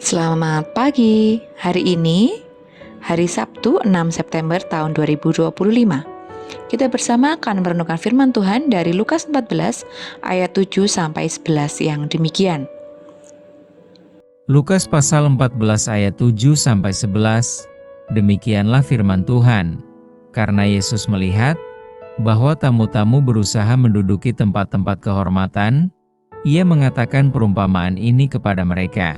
Selamat pagi. Hari ini hari Sabtu 6 September tahun 2025. Kita bersama akan merenungkan firman Tuhan dari Lukas 14 ayat 7 sampai 11 yang demikian. Lukas pasal 14 ayat 7 sampai 11. Demikianlah firman Tuhan. Karena Yesus melihat bahwa tamu-tamu berusaha menduduki tempat-tempat kehormatan, Ia mengatakan perumpamaan ini kepada mereka.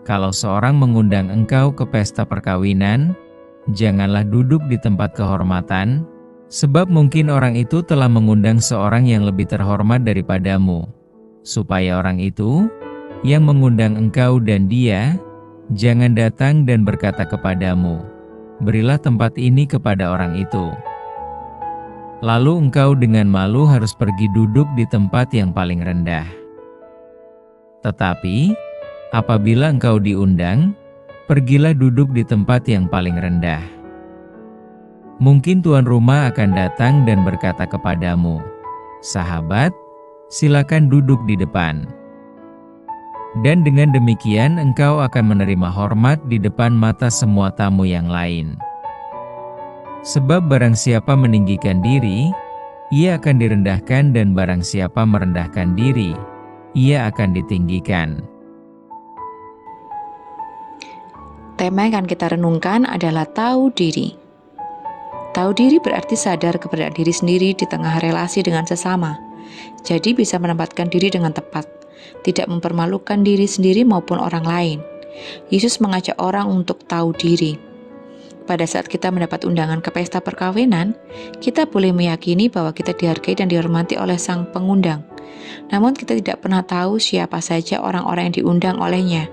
Kalau seorang mengundang engkau ke pesta perkawinan, janganlah duduk di tempat kehormatan, sebab mungkin orang itu telah mengundang seorang yang lebih terhormat daripadamu, supaya orang itu yang mengundang engkau dan dia jangan datang dan berkata kepadamu, berilah tempat ini kepada orang itu. Lalu engkau dengan malu harus pergi duduk di tempat yang paling rendah. Tetapi apabila engkau diundang, pergilah duduk di tempat yang paling rendah. Mungkin tuan rumah akan datang dan berkata kepadamu, sahabat, silakan duduk di depan. Dan dengan demikian engkau akan menerima hormat di depan mata semua tamu yang lain. Sebab barang siapa meninggikan diri, ia akan direndahkan, dan barang siapa merendahkan diri, ia akan ditinggikan. Tema yang akan kita renungkan adalah tahu diri. Tahu diri berarti sadar keberadaan diri sendiri di tengah relasi dengan sesama. Jadi bisa menempatkan diri dengan tepat, tidak mempermalukan diri sendiri maupun orang lain. Yesus mengajak orang untuk tahu diri. Pada saat kita mendapat undangan ke pesta perkawinan, kita boleh meyakini bahwa kita dihargai dan dihormati oleh sang pengundang. Namun kita tidak pernah tahu siapa saja orang-orang yang diundang olehnya.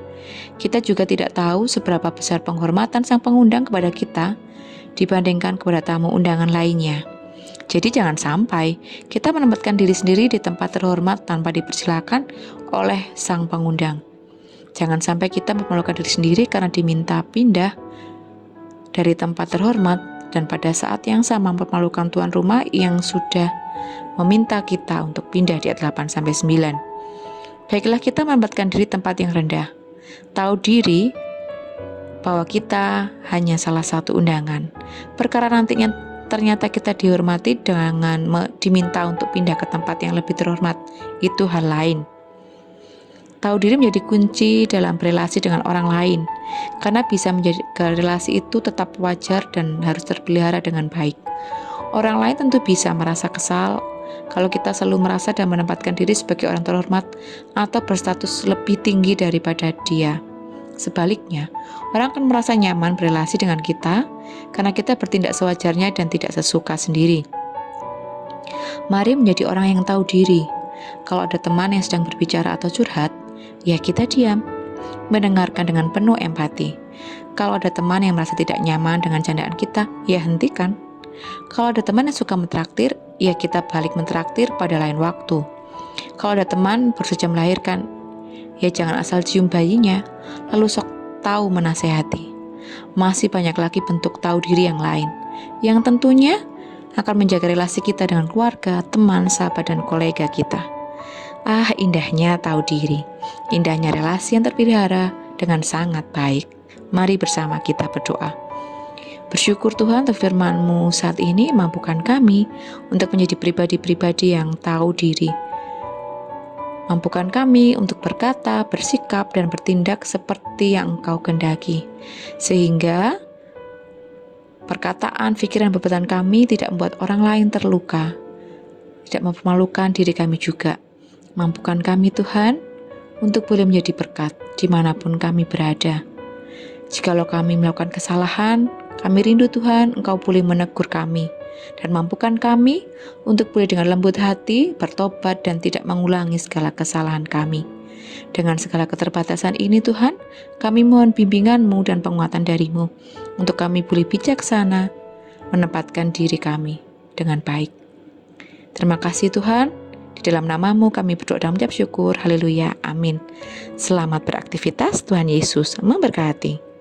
Kita juga tidak tahu seberapa besar penghormatan sang pengundang kepada kita dibandingkan kepada tamu undangan lainnya. Jadi jangan sampai kita menempatkan diri sendiri di tempat terhormat tanpa dipersilakan oleh sang pengundang. Jangan sampai kita mempermalukan diri sendiri karena diminta pindah dari tempat terhormat dan pada saat yang sama mempermalukan tuan rumah yang sudah meminta kita untuk pindah di ayat 8-9. Baiklah kita menempatkan diri tempat yang rendah. Tahu diri bahwa kita hanya salah satu undangan. Perkara nantinya ternyata kita dihormati dengan diminta untuk pindah ke tempat yang lebih terhormat, itu hal lain. Tahu diri menjadi kunci dalam relasi dengan orang lain, karena bisa menjaga relasi itu tetap wajar dan harus terpelihara dengan baik. Orang lain tentu bisa merasa kesal kalau kita selalu merasa dan menempatkan diri sebagai orang terhormat atau berstatus lebih tinggi daripada dia. Sebaliknya, orang akan merasa nyaman berelasi dengan kita karena kita bertindak sewajarnya dan tidak sesuka sendiri. Mari menjadi orang yang tahu diri. Kalau ada teman yang sedang berbicara atau curhat, ya kita diam, mendengarkan dengan penuh empati. Kalau ada teman yang merasa tidak nyaman dengan candaan kita, ya hentikan. Kalau ada teman yang suka mentraktir, ya kita balik mentraktir pada lain waktu. Kalau ada teman baru saja melahirkan, ya jangan asal cium bayinya, lalu sok tahu menasehati. Masih banyak lagi bentuk tahu diri yang lain, yang tentunya akan menjaga relasi kita dengan keluarga, teman, sahabat, dan kolega kita. Indahnya tahu diri, indahnya relasi yang terpelihara dengan sangat baik. Mari bersama kita berdoa. Bersyukur Tuhan untuk firman-Mu saat ini mampukan kami untuk menjadi pribadi-pribadi yang tahu diri. Mampukan kami untuk berkata, bersikap, dan bertindak seperti yang Engkau kehendaki. Sehingga perkataan, pikiran, perbuatan kami tidak membuat orang lain terluka, tidak mempermalukan diri kami juga. Mampukan kami Tuhan untuk boleh menjadi berkat dimanapun kami berada. Jikalau kami melakukan kesalahan, kami rindu Tuhan Engkau boleh menegur kami, dan mampukan kami untuk boleh dengan lembut hati bertobat dan tidak mengulangi segala kesalahan kami. Dengan segala keterbatasan ini Tuhan, kami mohon bimbingan-Mu dan penguatan dari-Mu untuk kami boleh bijaksana menempatkan diri kami dengan baik. Terima kasih Tuhan, di dalam nama-Mu kami berdoa dan mengucap syukur. Haleluya, amin. Selamat beraktivitas, Tuhan Yesus memberkati.